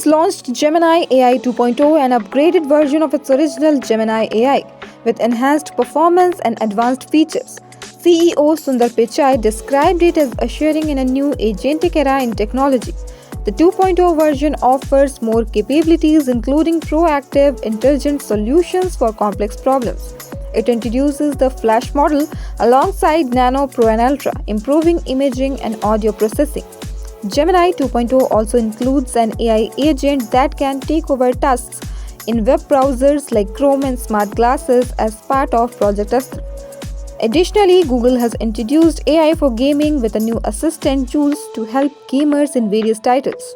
has launched Gemini AI 2.0, an upgraded version of its original Gemini AI, with enhanced performance and advanced features. CEO Sundar Pichai described it as ushering in a new agentic era in technology. The 2.0 version offers more capabilities, including proactive, intelligent solutions for complex problems. It introduces the Flash model alongside Nano, Pro, and Ultra, improving imaging and audio processing. Gemini 2.0 also includes an AI agent that can take over tasks in web browsers like Chrome and smart glasses as part of Project Astra. Additionally, Google has introduced AI for gaming with a new assistant, Jules, to help gamers in various titles.